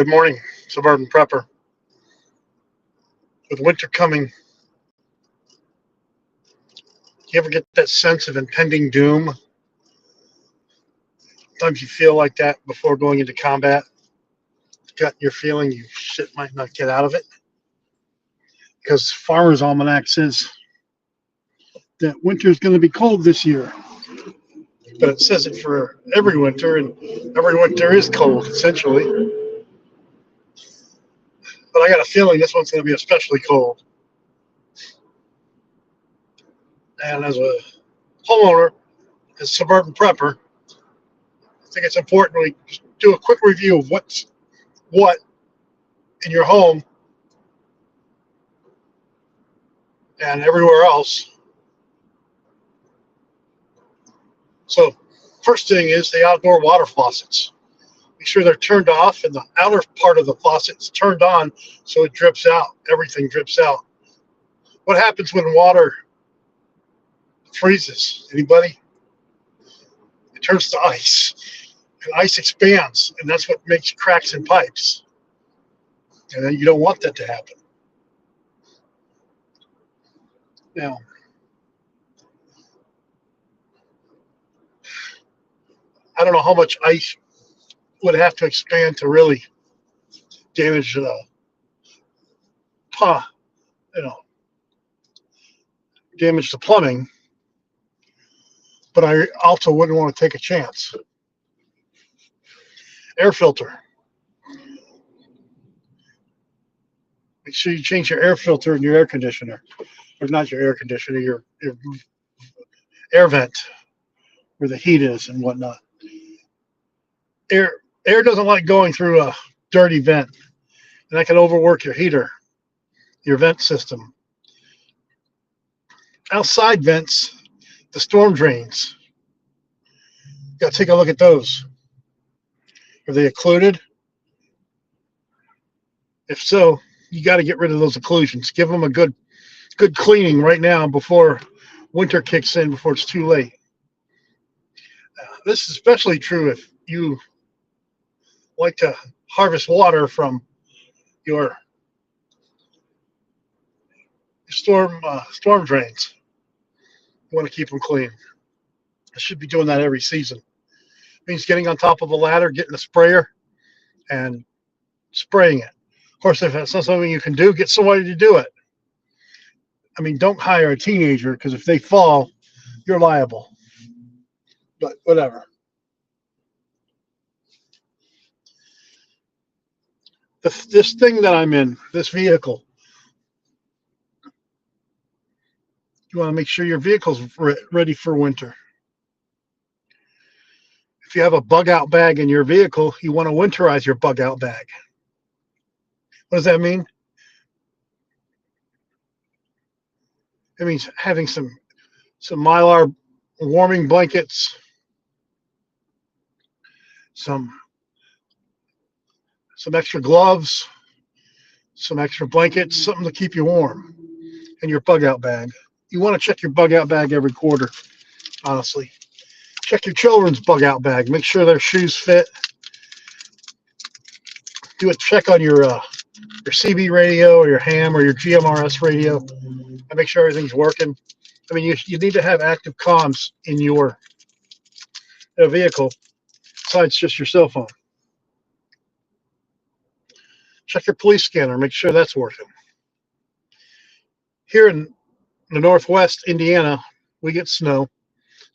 Good morning, Suburban Prepper. With winter coming, do you ever get that sense of impending doom? Sometimes you feel like that before going into combat. You're feeling you shit might not get out of it. Because Farmer's Almanac says that winter is going to be cold this year. But it says it for every winter, and every winter is cold, essentially. But I got a feeling this one's going to be especially cold. And as a homeowner, as a suburban prepper, I think it's important we just do a quick review of what's what in your home and everywhere else. So, first thing is the outdoor water faucets. Make sure they're turned off and the outer part of the faucet is turned on so it drips out. Everything drips out. What happens when water freezes? Anybody? It turns to ice. And ice expands, and that's what makes cracks in pipes. And then you don't want that to happen. Now, I don't know how much ice would have to expand to really damage uh, you know, damage the plumbing, but I also wouldn't want to take a chance. Air filter. Make sure you change your air filter in your air conditioner, or not your air conditioner, your air vent, where the heat is and whatnot. Air doesn't like going through a dirty vent, and that can overwork your heater, your vent system. Outside vents, the storm drains. You got to take a look at those. Are they occluded? If so, you got to get rid of those occlusions. Give them a good cleaning right now before winter kicks in, before it's too late. This is especially true if you like to harvest water from your storm drains. You want to keep them clean. I should be doing that every season. It means getting on top of a ladder, getting a sprayer, and spraying it. Of course, if that's not something you can do, get somebody to do it. I mean, don't hire a teenager, because if they fall, you're liable. But whatever. This thing that I'm in, this vehicle, you want to make sure your vehicle's ready for winter. If you have a bug out bag in your vehicle, you want to winterize your bug out bag. What does that mean? It means having some Mylar warming blankets, some extra gloves, some extra blankets, something to keep you warm, and your bug out bag. You want to check your bug out bag every quarter, honestly. Check your children's bug out bag. Make sure their shoes fit. Do a check on your CB radio or your ham or your GMRS radio and make sure everything's working. I mean, you need to have active comms in your vehicle besides just your cell phone. Check your police scanner. Make sure that's working. Here in the Northwest Indiana, we get snow.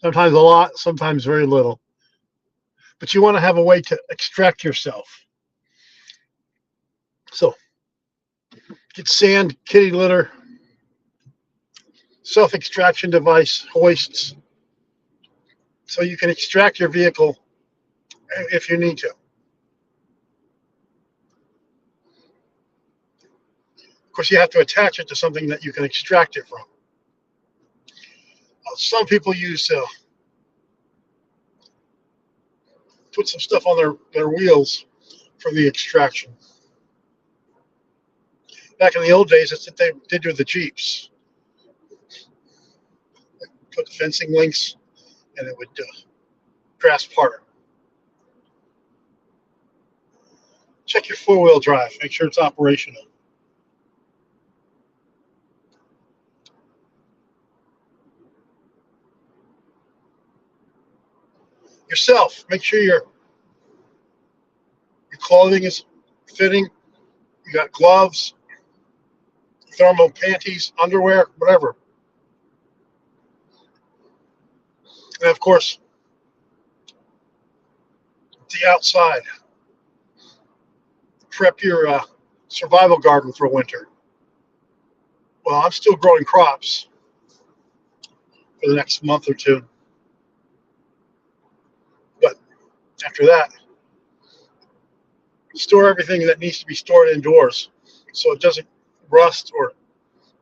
Sometimes a lot, sometimes very little. But you want to have a way to extract yourself. So get sand, kitty litter, self-extraction device, hoists, so you can extract your vehicle if you need to. Of course, you have to attach it to something that you can extract it from. Some people use put some stuff on their wheels for the extraction. Back in the old days, that's what they did with the Jeeps. Put the fencing links, and it would grasp harder. Check your four-wheel drive. Make sure it's operational. Yourself. Make sure your clothing is fitting. You got gloves, thermal panties, underwear, whatever. And of course, the outside. Prep your survival garden for winter. Well, I'm still growing crops for the next month or two. But after that, store everything that needs to be stored indoors so it doesn't rust or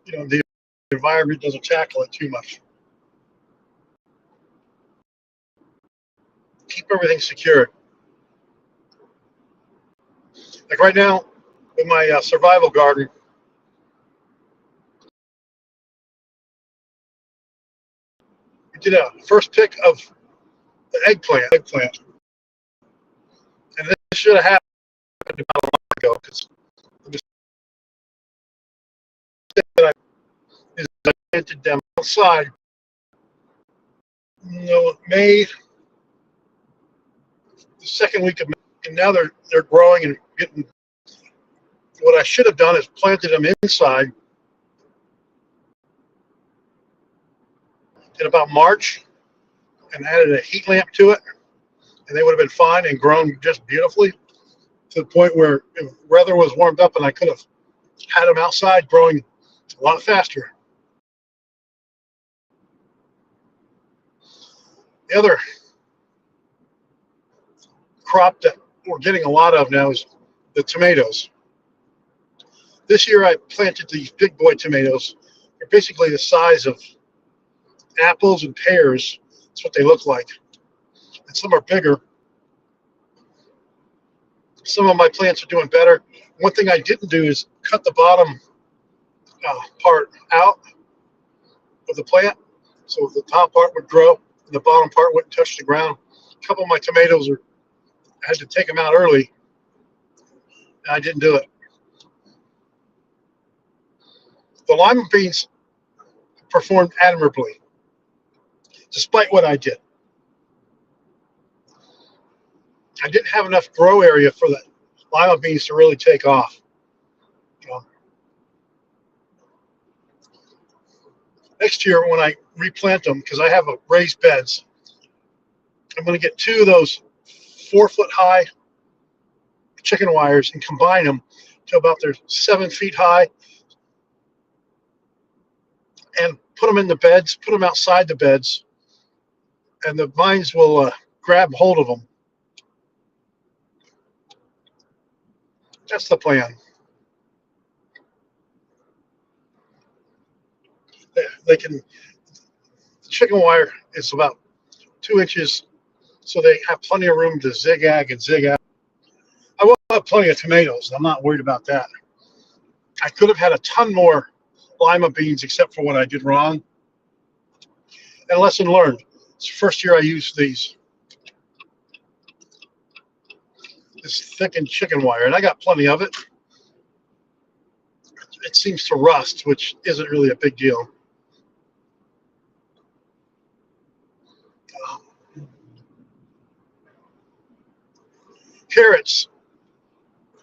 the environment doesn't tackle it too much. Keep everything secured. Like right now, in my survival garden, we did a first pick of the eggplant. And this should have happened about a month ago because the mistake that is I planted them outside. May, the second week of May, and now they're growing and getting. What I should have done is planted them inside in about March and added a heat lamp to it, and they would have been fine and grown just beautifully to the point where if weather was warmed up and I could have had them outside growing a lot faster. The other crop that we're getting a lot of now is the tomatoes. This year I planted these big boy tomatoes. They're basically the size of apples and pears. That's what they look like. And some are bigger. Some of my plants are doing better. One thing I didn't do is cut the bottom part out of the plant so the top part would grow and the bottom part wouldn't touch the ground. A couple of my tomatoes I had to take them out early, and I didn't do it. The lima beans performed admirably, despite what I did. I didn't have enough grow area for the lima beans to really take off. Next year, when I replant them, because I have raised beds, I'm going to get 2 of those 4-foot high chicken wires and combine them to about they're 7 feet high, and put them in the beds, put them outside the beds, and the vines will grab hold of them. That's the plan. They can. The chicken wire is about 2 inches, so they have plenty of room to zigzag and zig out. I will have plenty of tomatoes. I'm not worried about that. I could have had a ton more lima beans except for what I did wrong. And lesson learned. It's the first year I used this thickened chicken wire, and I got plenty of it. It seems to rust, which isn't really a big deal. Carrots.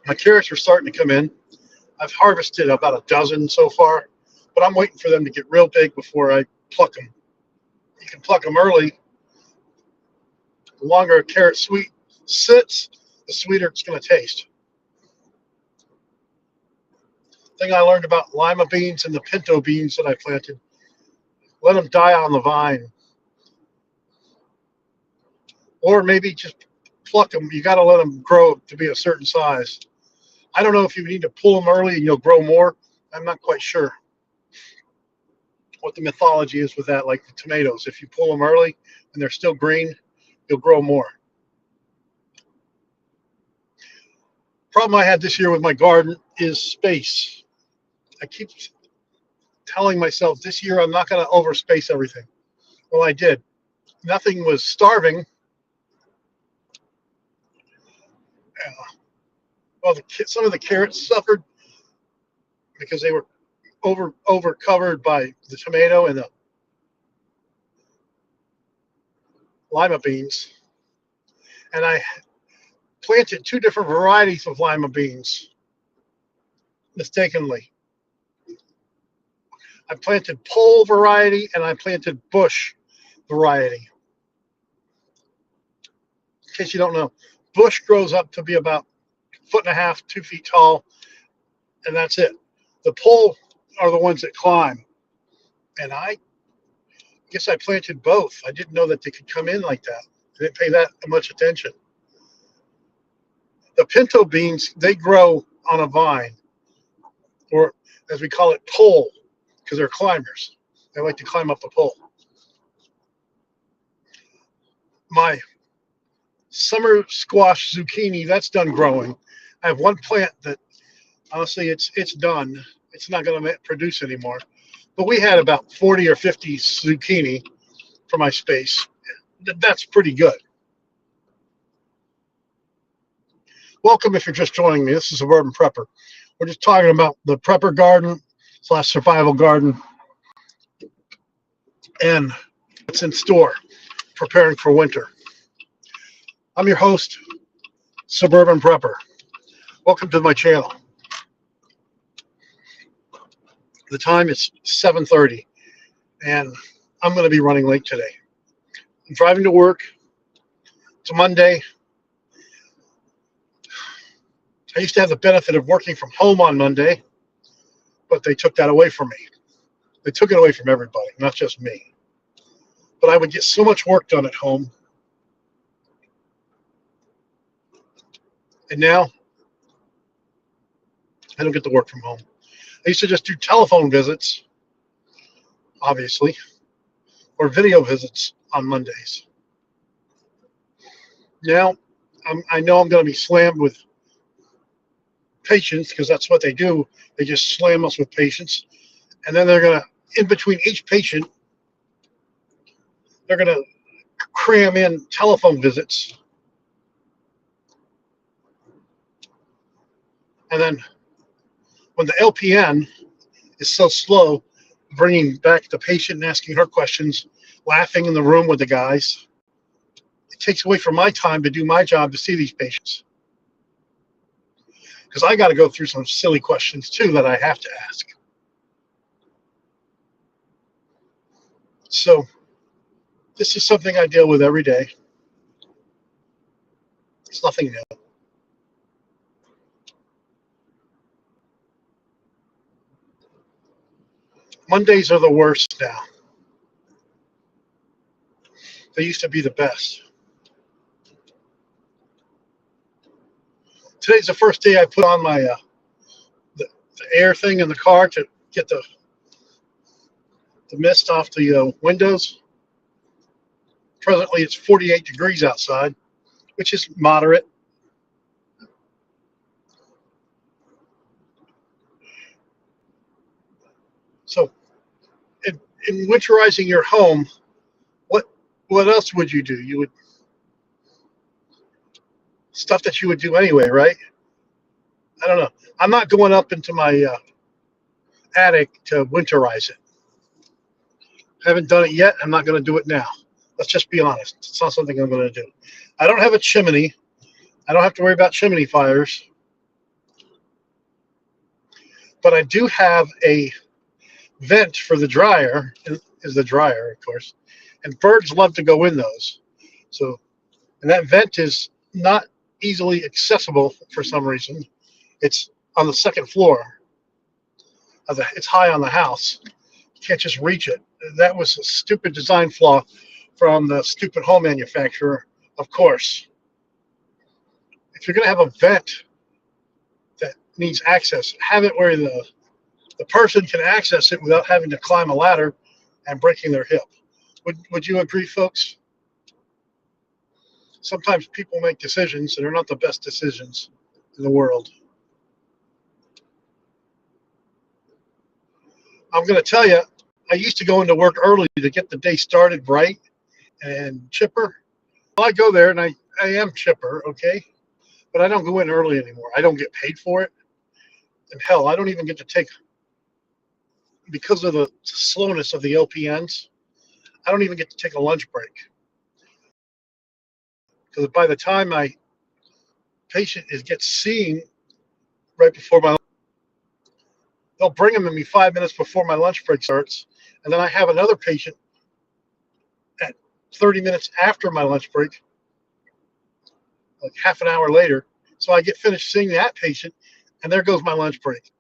My carrots are starting to come in. I've harvested about a dozen so far, but I'm waiting for them to get real big before I pluck them. You can pluck them early. The longer a carrot sits, the sweeter it's going to taste. Thing I learned about lima beans and the pinto beans that I planted, let them die on the vine. Or maybe just pluck them. You got to let them grow to be a certain size. I don't know if you need to pull them early and you'll grow more. I'm not quite sure what the mythology is with that, like the tomatoes. If you pull them early and they're still green, you'll grow more. Problem I had this year with my garden is space. I keep telling myself this year I'm not going to overspace everything. Well, I did. Nothing was starving. Well, some of the carrots suffered because they were over covered by the tomato and the lima beans, and I planted two different varieties of lima beans mistakenly. I planted pole variety and I planted bush variety. In case you don't know, bush grows up to be about 1.5 feet, 2 feet tall, and that's it. The pole are the ones that climb, and I guess I planted both. I didn't know that they could come in like that. I didn't pay that much attention. The pinto beans, they grow on a vine, or as we call it, pole, because they're climbers. They like to climb up a pole. My summer squash zucchini, that's done growing. I have one plant that honestly it's done. It's not going to produce anymore. But we had about 40 or 50 zucchini for my space. That's pretty good. Welcome if you're just joining me. This is Suburban Prepper. We're just talking about the prepper garden / survival garden and what's in store, preparing for winter. I'm your host, Suburban Prepper. Welcome to my channel. The time is 7:30, and I'm going to be running late today. I'm driving to work. It's a Monday. I used to have the benefit of working from home on Monday, but they took that away from me. They took it away from everybody, not just me. But I would get so much work done at home. And now I don't get to work from home. I used to just do telephone visits, obviously, or video visits on Mondays. Now I know I'm going to be slammed with patients because that's what they do. They just slam us with patients. And then they're going to, in between each patient, they're going to cram in telephone visits. And then when the LPN is so slow, bringing back the patient and asking her questions, laughing in the room with the guys, it takes away from my time to do my job to see these patients. Because I got to go through some silly questions too that I have to ask. So this is something I deal with every day. It's nothing new. Mondays are the worst now. They used to be the best. Today's the first day I put on my the air thing in the car to get the mist off the windows. Presently, it's 48 degrees outside, which is moderate. So, in winterizing your home, what else would you do? You would stuff that you would do anyway, right? I don't know. I'm not going up into my attic to winterize it. Haven't done it yet. I'm not going to do it now. Let's just be honest. It's not something I'm going to do. I don't have a chimney. I don't have to worry about chimney fires. But I do have a vent for the dryer. Is the dryer, of course. And birds love to go in those. So, and that vent is not easily accessible for some reason. It's on the second floor. It's high on the house. You can't just reach it. That was a stupid design flaw from the stupid home manufacturer, of course. If you're going to have a vent that needs access, have it where the person can access it without having to climb a ladder and breaking their hip. Would you agree, folks? Sometimes people make decisions that are not the best decisions in the world. I'm going to tell you, I used to go into work early to get the day started bright and chipper. Well, I go there and I am chipper, okay? but I don't go in early anymore. I don't get paid for it. And hell, I don't even get to take, because of the slowness of the LPNs, I don't even get to take a lunch break. Because by the time my patient gets seen right before my, they'll bring them to me 5 minutes before my lunch break starts. And then I have another patient at 30 minutes after my lunch break, like half an hour later. So I get finished seeing that patient, and there goes my lunch break.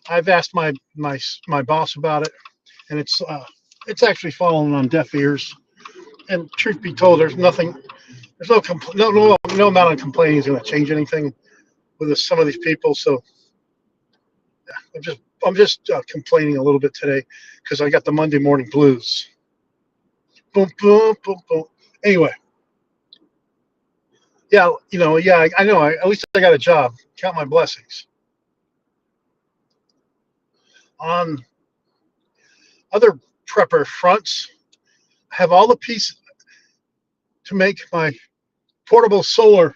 I've asked my boss about it, and it's actually fallen on deaf ears. And truth be told, there's nothing, there's no amount of complaining is going to change anything with some of these people. So I'm just complaining a little bit today because I got the Monday morning blues. Boom, boom, boom, boom. Anyway, yeah, yeah, I know. At least I got a job. Count my blessings. On other prepper fronts, I have all the pieces to make my portable solar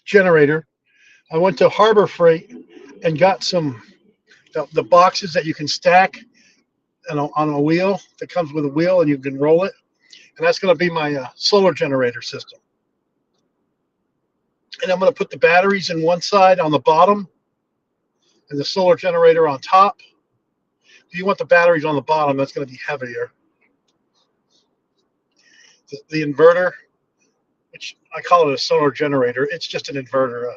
generator. I went to Harbor Freight and got the boxes that you can stack on a wheel that comes with a wheel, and you can roll it. And that's going to be my solar generator system. And I'm going to put the batteries in one side on the bottom and the solar generator on top. If you want the batteries on the bottom, that's going to be heavier. The inverter, which I call it a solar generator, it's just an inverter, a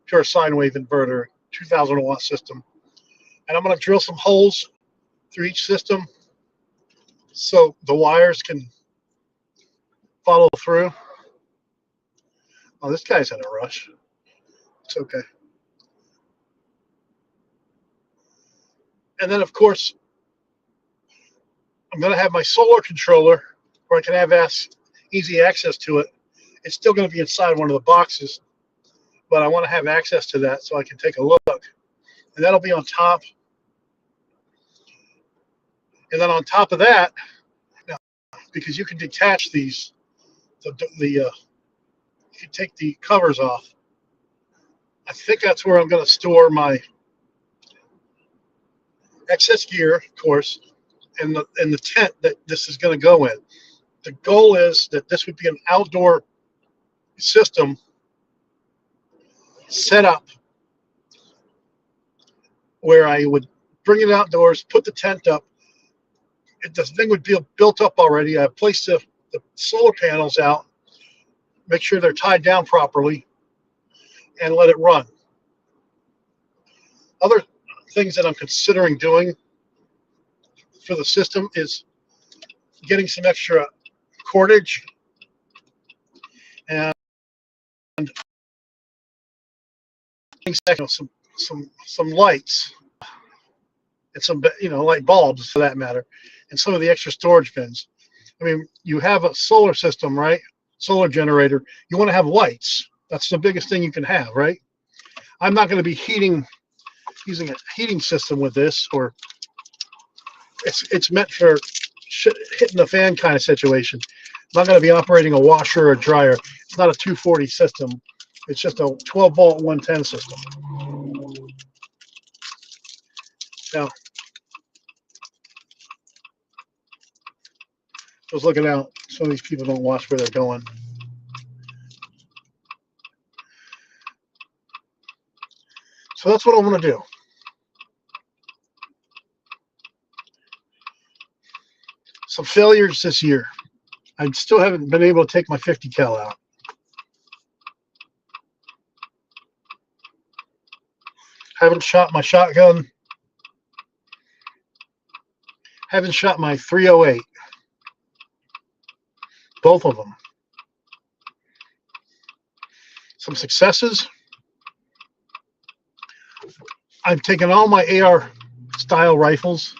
pure sine wave inverter, 2000 watt system. And I'm going to drill some holes through each system so the wires can follow through. Oh, this guy's in a rush. It's okay. And then, of course, I'm going to have my solar controller where I can have easy access to it. It's still going to be inside one of the boxes, but I want to have access to that so I can take a look. And that'll be on top. And then on top of that, now, because you can detach these, you can take the covers off. I think that's where I'm going to store my excess gear, of course, and the tent that this is going to go in. The goal is that this would be an outdoor system set up where I would bring it outdoors, put the tent up. The thing would be built up already. I place the solar panels out, make sure they're tied down properly, and let it run. Other things that I'm considering doing for the system is getting some extra cordage and some lights and some light bulbs for that matter, and some of the extra storage bins. I mean, you have a solar system, right? Solar generator. You want to have lights. That's the biggest thing you can have, right? I'm not going to be using a heating system with this, or it's meant for hitting the fan kind of situation. I'm not going to be operating a washer or a dryer. It's not a 240 system. It's just a 12 volt 110 system. Now, I was looking out. Some of these people don't watch where they're going. So that's what I'm going to do. Some failures this year. I still haven't been able to take my 50 cal out. Haven't shot my shotgun. Haven't shot my 308. Both of them. Some successes. I've taken all my AR style rifles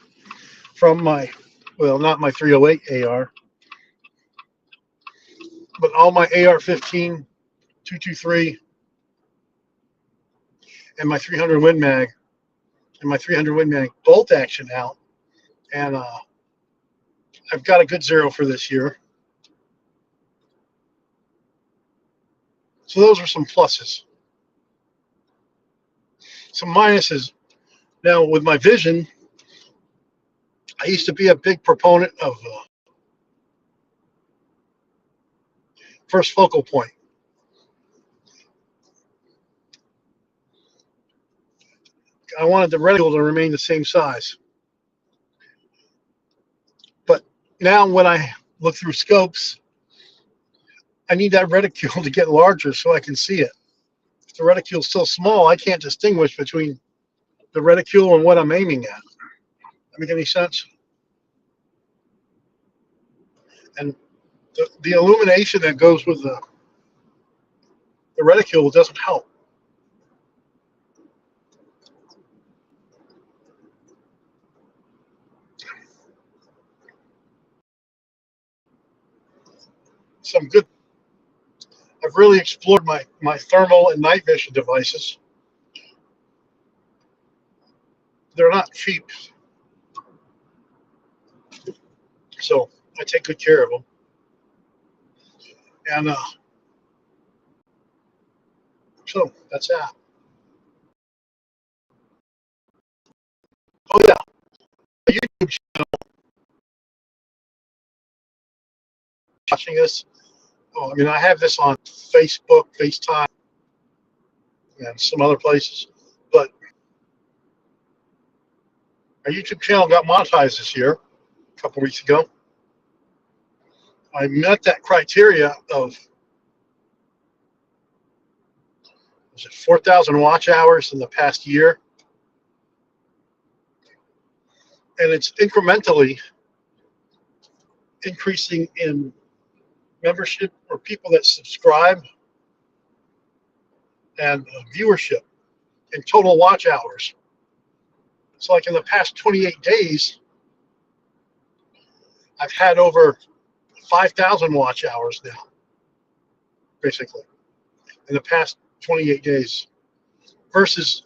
from my, well, not my 308 AR, but all my AR-15, 223, and my 300 Win Mag, bolt action out, and I've got a good zero for this year. So those are some pluses. Some minuses. Now with my vision, I used to be a big proponent of first focal point. I wanted the reticule to remain the same size. But now when I look through scopes, I need that reticule to get larger so I can see it. If the reticule's still small, I can't distinguish between the reticule and what I'm aiming at. That make any sense? And the illumination that goes with the reticule doesn't help. Some good. I've really explored my thermal and night vision devices. They're not cheap, so I take good care of them. And so that's that. Oh yeah, YouTube channel watching this. Oh, I mean, I have this on Facebook, FaceTime, and some other places. But our YouTube channel got monetized this year, a couple weeks ago. I met that criteria of, was it 4,000 watch hours in the past year? And it's incrementally increasing in membership or people that subscribe and viewership and total watch hours. So like in the past 28 days, I've had over 5,000 watch hours now, basically, in the past 28 days, versus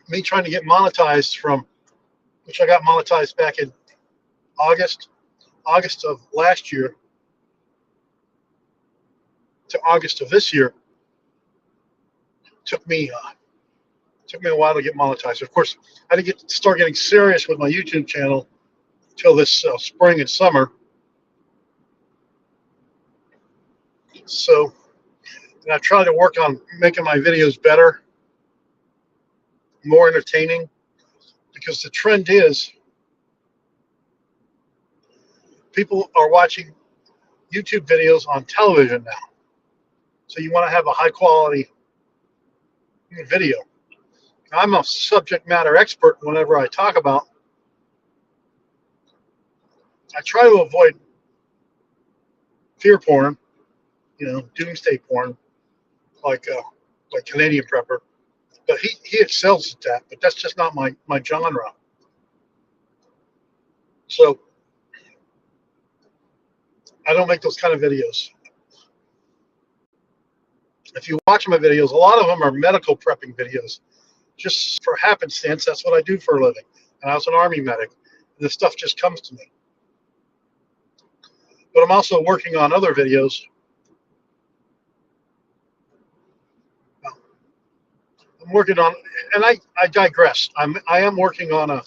me trying to get monetized from, which I got monetized back in August of last year to August of this year. Took me a while to get monetized. Of course, I didn't start getting serious with my YouTube channel until this spring and summer. So, and I've tried to work on making my videos better, more entertaining, because the trend is people are watching YouTube videos on television now. So you want to have a high quality video. I'm a subject matter expert whenever I talk about. I try to avoid fear porn, doomsday porn, like Canadian Prepper. But he excels at that. But that's just not my genre. So I don't make those kind of videos. If you watch my videos, a lot of them are medical prepping videos. Just for happenstance, that's what I do for a living. And I was an Army medic. And this stuff just comes to me. But I'm also working on other videos. I'm working on, and I digress. I am working on a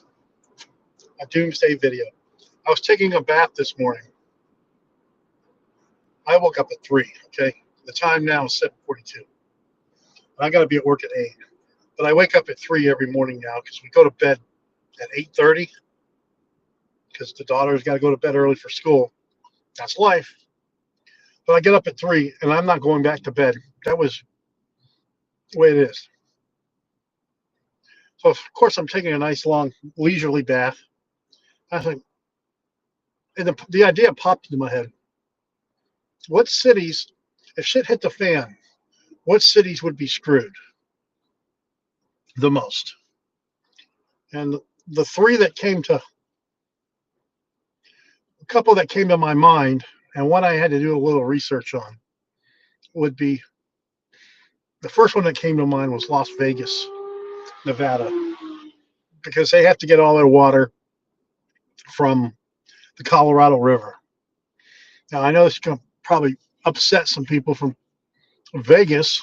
doomsday video. I was taking a bath this morning. I woke up at 3, okay? The time now is 7:42. I got to be at work at 8. But I wake up at 3 every morning now because we go to bed at 8:30 because the daughter's got to go to bed early for school. That's life. But I get up at 3 and I'm not going back to bed. That was the way it is. So, of course, I'm taking a nice, long, leisurely bath. I think, and the idea popped into my head. What cities, if shit hit the fan, what cities would be screwed the most? And the couple that came to my mind, and one I had to do a little research on, would be, the first one that came to mind was Las Vegas, Nevada, because they have to get all their water from the Colorado River. Now, I know this is going to probably upset some people from Vegas,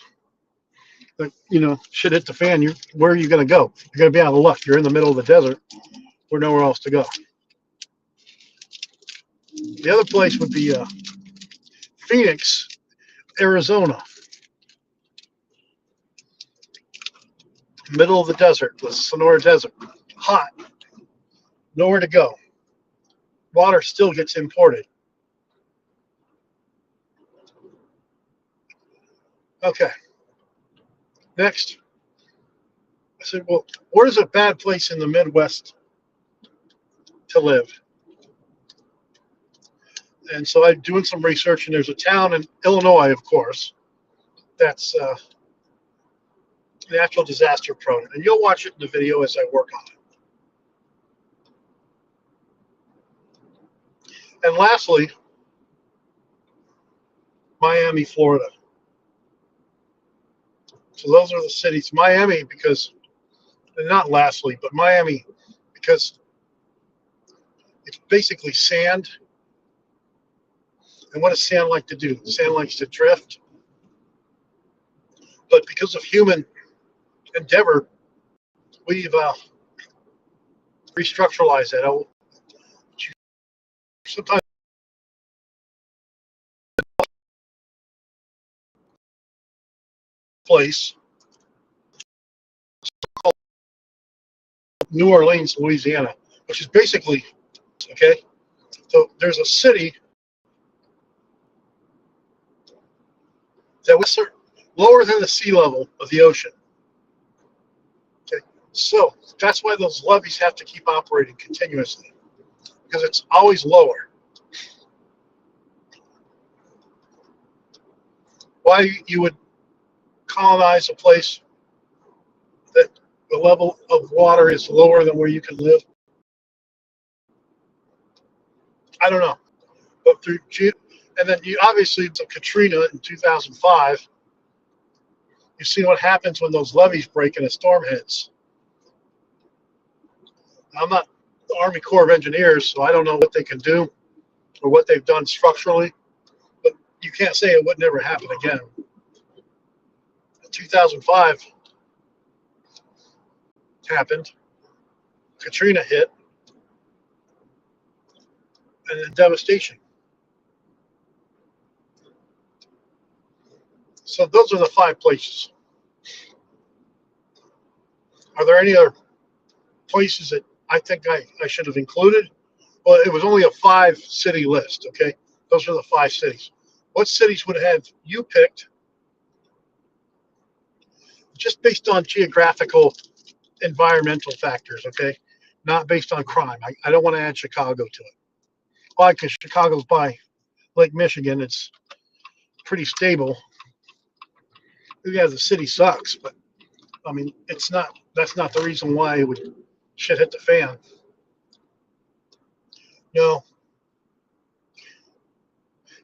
shit hit the fan. Where are you going to go? You're going to be out of luck. You're in the middle of the desert. There's nowhere else to go. The other place would be Phoenix, Arizona, middle of the desert, the Sonora Desert. Hot, nowhere to go. Water still gets imported. Okay, next. I said, well, where's a bad place in the Midwest to live? And so I'm doing some research, and there's a town in Illinois, of course, that's natural disaster prone. And you'll watch it in the video as I work on it. And lastly, Miami, Florida. So those are the cities. Miami, because, and not lastly, but Miami, because it's basically sand. And what does sand like to do? Sand likes to drift. But because of human endeavor, we've restructuralized that. Sometimes place called New Orleans, Louisiana, which is basically, okay, so there's a city that was lower than the sea level of the ocean. Okay, so that's why those levees have to keep operating continuously, because it's always lower. Why you would colonize a place that the level of water is lower than where you can live, I don't know. But through and then you obviously to Katrina in 2005, you've seen what happens when those levees break and a storm hits. I'm not the Army Corps of Engineers, so I don't know what they can do or what they've done structurally, but you can't say it would never happen again. In 2005 happened, Katrina hit, and then devastation. So those are the 5 places. Are there any other places that I think I should have included? Well, it was only a 5-city list, okay? Those are the 5 cities. What cities would have you picked just based on geographical, environmental factors, okay? Not based on crime. I don't want to add Chicago to it. Why? Because Chicago's by Lake Michigan. It's pretty stable. Yeah, the city sucks, but I mean, it's not. That's not the reason why it would shit hit the fan. No.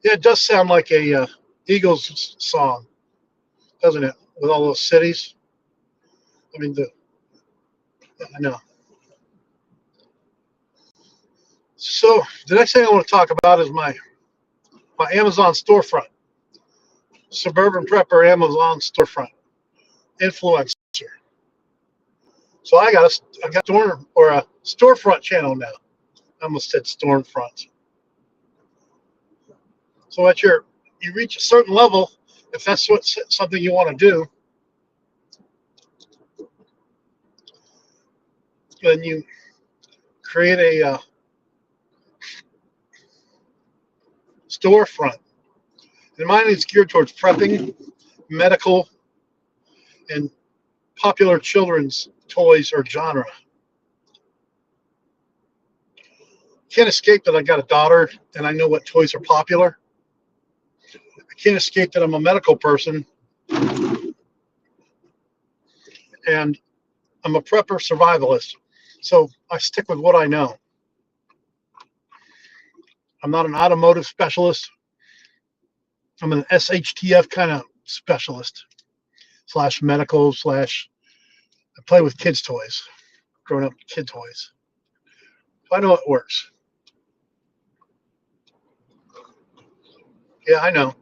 Yeah, it does sound like a Eagles song, doesn't it? With all those cities. I mean, I know. So the next thing I want to talk about is my Amazon storefront, Suburban Prepper Amazon storefront influencer. So I got a storefront channel now. I almost said storefront. So you reach a certain level, if that's something you want to do, then you create a storefront. And mine is geared towards prepping, medical, and popular children's toys or genre. Can't escape that I got a daughter and I know what toys are popular. I can't escape that I'm a medical person and I'm a prepper survivalist. So I stick with what I know. I'm not an automotive specialist. I'm an SHTF kind of specialist / medical / I play with kids' toys, grown up kid toys. So I know it works. Yeah, I know.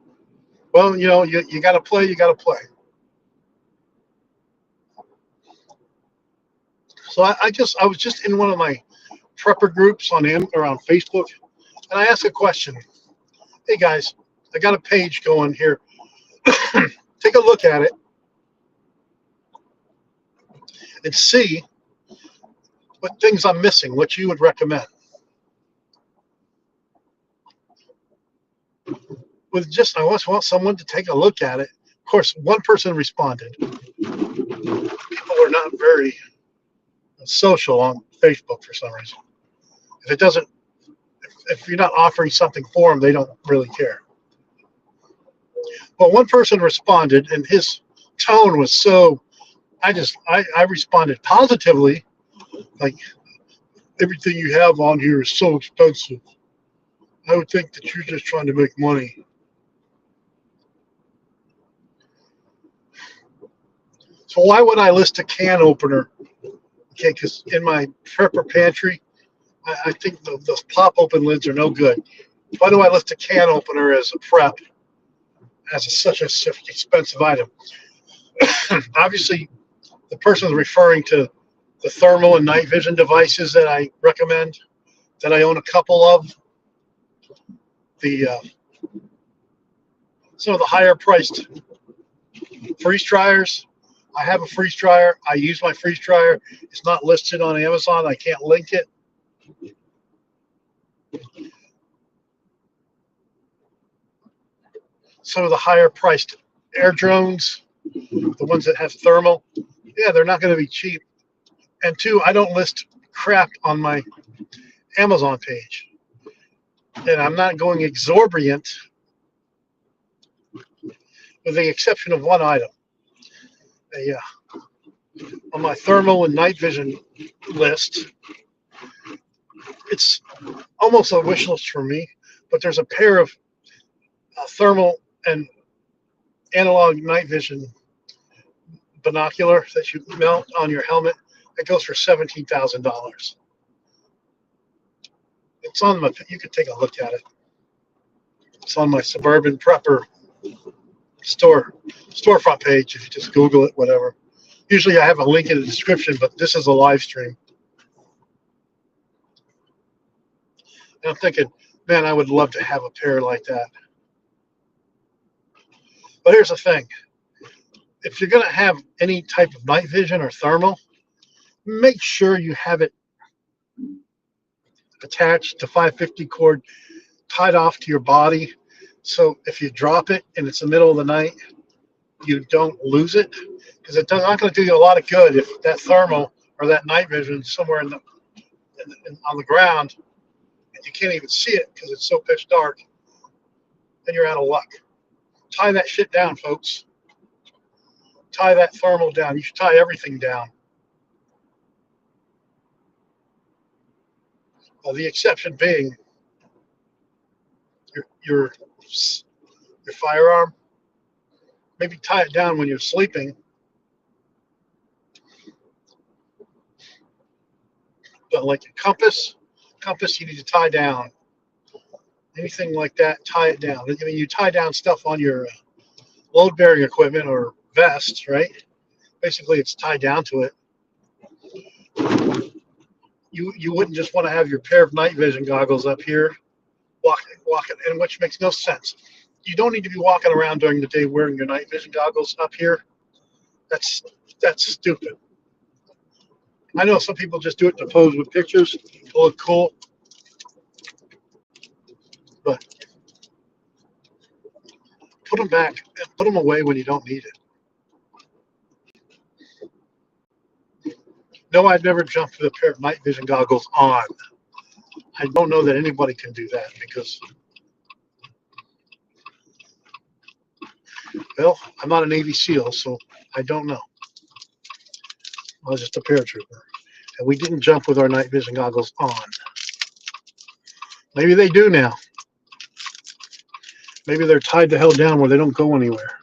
Well, you got to play. You got to play. So I was just in one of my prepper groups or on Facebook, and I asked a question. Hey guys, I got a page going here. Take a look at it and see what things I'm missing, what you would recommend. I just want someone to take a look at it. Of course, one person responded. People are not very social on Facebook for some reason. If it doesn't, if you're not offering something for them, they don't really care. But one person responded, and his tone was so. I responded positively, like, everything you have on here is so expensive. I would think that you're just trying to make money. So why would I list a can opener? Okay, because in my prepper pantry, I think those pop open lids are no good. Why do I list a can opener as a prep, such an expensive item? Obviously, the person is referring to the thermal and night vision devices that I recommend, that I own a couple of. Some of the higher priced freeze dryers. I have a freeze dryer. I use my freeze dryer. It's not listed on Amazon. I can't link it. Some of the higher priced air drones, the ones that have thermal, yeah, they're not going to be cheap. And two, I don't list crap on my Amazon page. And I'm not going exorbitant, with the exception of one item. Yeah. On my thermal and night vision list, it's almost a wish list for me, but there's a pair of thermal and analog night vision binocular that you mount on your helmet. It goes for $17,000. It's on my. You can take a look at it. It's on my Suburban Prepper storefront page. If you just Google it, whatever. Usually I have a link in the description, but this is a live stream. And I'm thinking, man, I would love to have a pair like that. But here's the thing. If you're going to have any type of night vision or thermal, make sure you have it attached to 550 cord, tied off to your body. So if you drop it and it's the middle of the night, you don't lose it, because it's not going to do you a lot of good if that thermal or that night vision is somewhere on the ground and you can't even see it because it's so pitch dark. Then you're out of luck. Tie that shit down, folks. Tie that thermal down. You should tie everything down. The exception being your firearm. Maybe tie it down when you're sleeping. But like a compass you need to tie down. Anything like that, tie it down. I mean, you tie down stuff on your load-bearing equipment or vest, right? Basically, it's tied down to it. You wouldn't just want to have your pair of night vision goggles up here, walking, and which makes no sense. You don't need to be walking around during the day wearing your night vision goggles up here. That's stupid. I know some people just do it to pose with pictures to look cool, but put them back and put them away when you don't need it. No, I've never jumped with a pair of night vision goggles on. I don't know that anybody can do that because, well, I'm not a Navy SEAL, so I don't know. I was just a paratrooper. And we didn't jump with our night vision goggles on. Maybe they do now. Maybe they're tied the hell down where they don't go anywhere.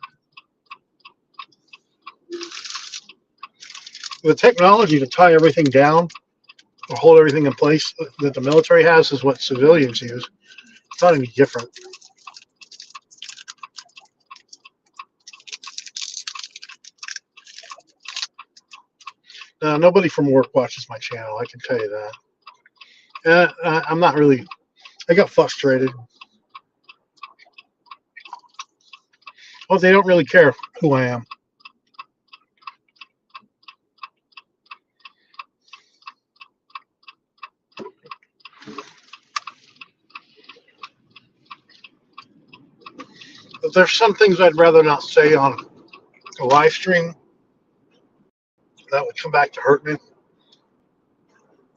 The technology to tie everything down or hold everything in place that the military has is what civilians use. It's not any different. Nobody from work watches my channel. I can tell you that. I'm not really. I got frustrated. Well, they don't really care who I am. But there's some things I'd rather not say on a live stream. That would come back to hurt me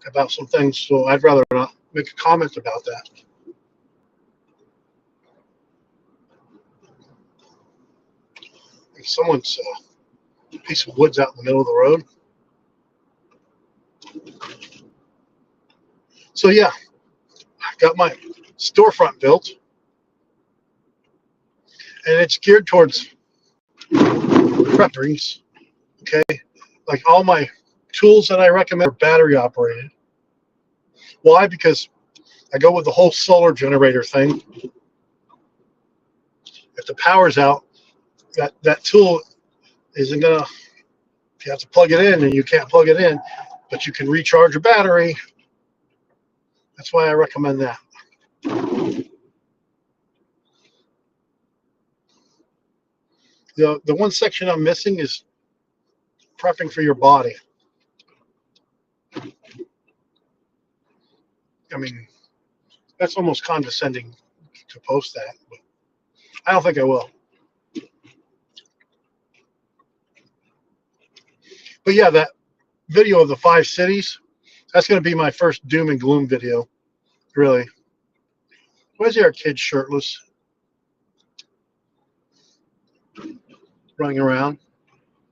about some things. So I'd rather not make a comment about that. If someone's piece of wood's out in the middle of the road. So yeah, I've got my storefront built, and it's geared towards preppers. Okay, like all my tools that I recommend are battery operated. Why? Because I go with the whole solar generator thing. If the power's out, that tool isn't gonna. You have to plug it in, and you can't plug it in, but you can recharge a battery. That's why I recommend that. The one section I'm missing is prepping for your body. I mean, that's almost condescending to post that, but I don't think I will. But yeah, that video of the 5 cities, that's going to be my first doom and gloom video, really. Why is there a kid shirtless running around?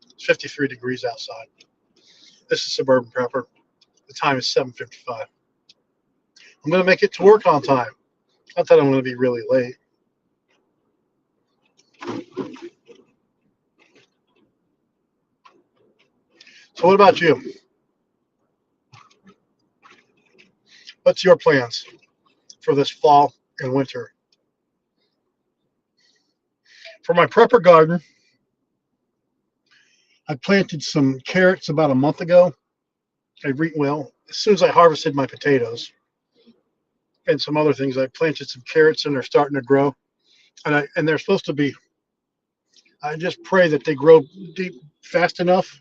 It's 53 degrees outside. This is Suburban Prepper. The time is 7:55. I'm going to make it to work on time. Not that I'm going to be really late. So what about you? What's your plans for this fall and winter? For my prepper garden, I planted some carrots about a month ago. Well, as soon as I harvested my potatoes and some other things, I planted some carrots and they're starting to grow. And they're supposed to be, I just pray that they grow deep fast enough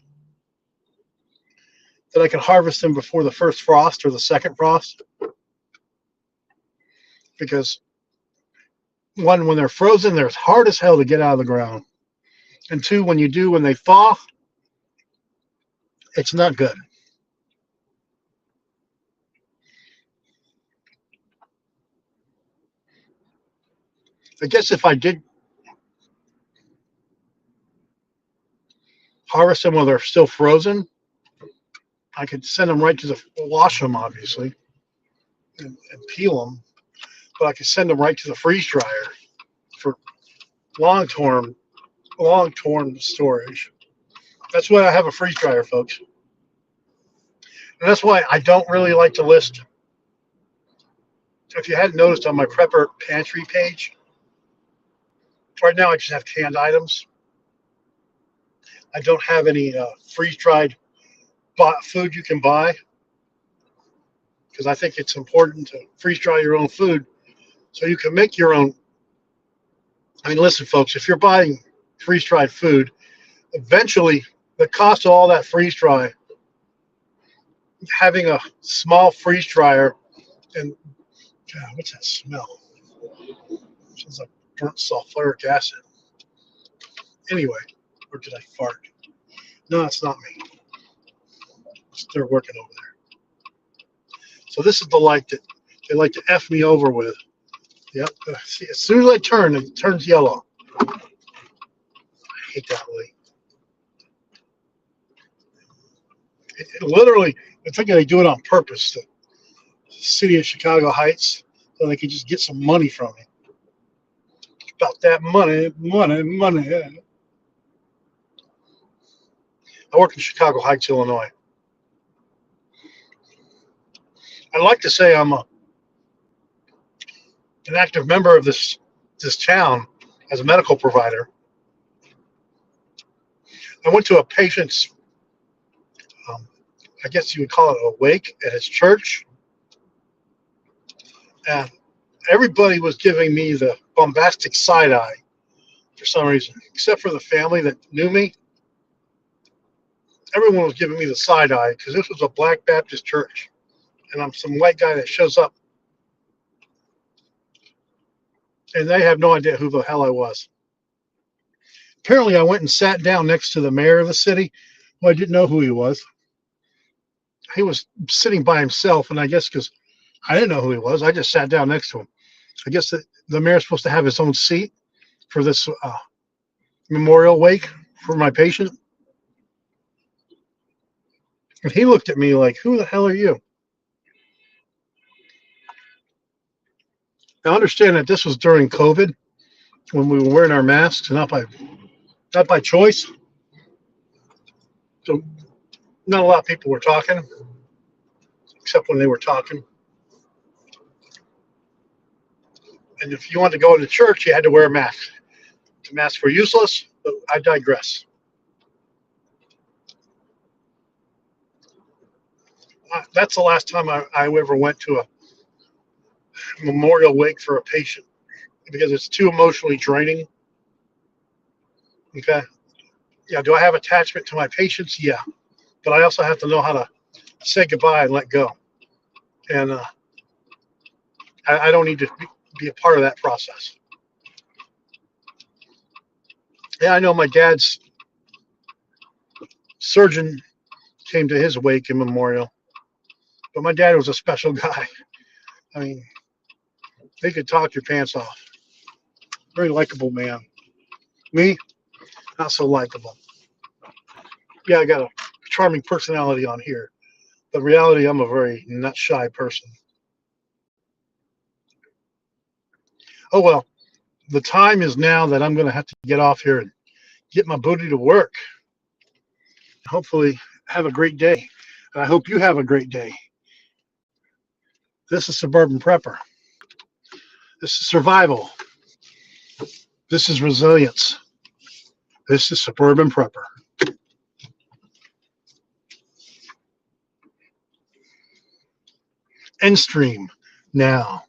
that I can harvest them before the first frost or the second frost. Because one, when they're frozen, they're hard as hell to get out of the ground. And two, when they thaw, it's not good. I guess if I did harvest them while they're still frozen, I could send them right to wash them, obviously, and peel them. But I could send them right to the freeze dryer for long-term storage. That's why I have a freeze dryer, folks. And that's why I don't really like to list. If you hadn't noticed on my Prepper Pantry page, right now I just have canned items. I don't have any freeze-dried food you can buy, because I think it's important to freeze-dry your own food so you can make your own. I mean, listen, folks, if you're buying freeze-dried food, eventually the cost of all that freeze-dry, having a small freeze dryer, and God, what's that smell? It smells like burnt sulfuric acid. Anyway, or did I fart? No, it's not me. They're working over there. So this is the light that they like to F me over with. Yep. See, as soon as I turn, it turns yellow. I hate that light. It literally, I think they do it on purpose. The city of Chicago Heights, so they can just get some money from it. About that money. I work in Chicago Heights, Illinois. I'd like to say I'm an active member of this town as a medical provider. I went to a patient's I guess you would call it a wake at his church. And everybody was giving me the bombastic side eye for some reason, except for the family that knew me. Everyone was giving me the side eye because this was a Black Baptist church. And I'm some white guy that shows up. And they have no idea who the hell I was. Apparently, I went and sat down next to the mayor of the city, who I didn't know who he was. He was sitting by himself, and I guess because I didn't know who he was, I just sat down next to him. I guess the mayor's supposed to have his own seat for this memorial wake for my patient. And he looked at me like, who the hell are you? Now, understand that this was during COVID when we were wearing our masks, not by choice. So not a lot of people were talking, except when they were talking. And if you wanted to go into church, you had to wear a mask. The masks were useless, but I digress. That's the last time I ever went to a memorial wake for a patient because it's too emotionally draining. Okay. Yeah. Do I have attachment to my patients? Yeah. But I also have to know how to say goodbye and let go. And I don't need to be a part of that process. Yeah, I know my dad's surgeon came to his wake in memorial, but my dad was a special guy. I mean, he could talk your pants off. Very likable man. Me, not so likable. Yeah, I got a charming personality on here. But in reality, I'm a very not shy person. Oh, well, the time is now that I'm going to have to get off here and get my booty to work. Hopefully, have a great day. And I hope you have a great day. This is Suburban Prepper. This is survival. This is resilience. This is Suburban Prepper. End stream now.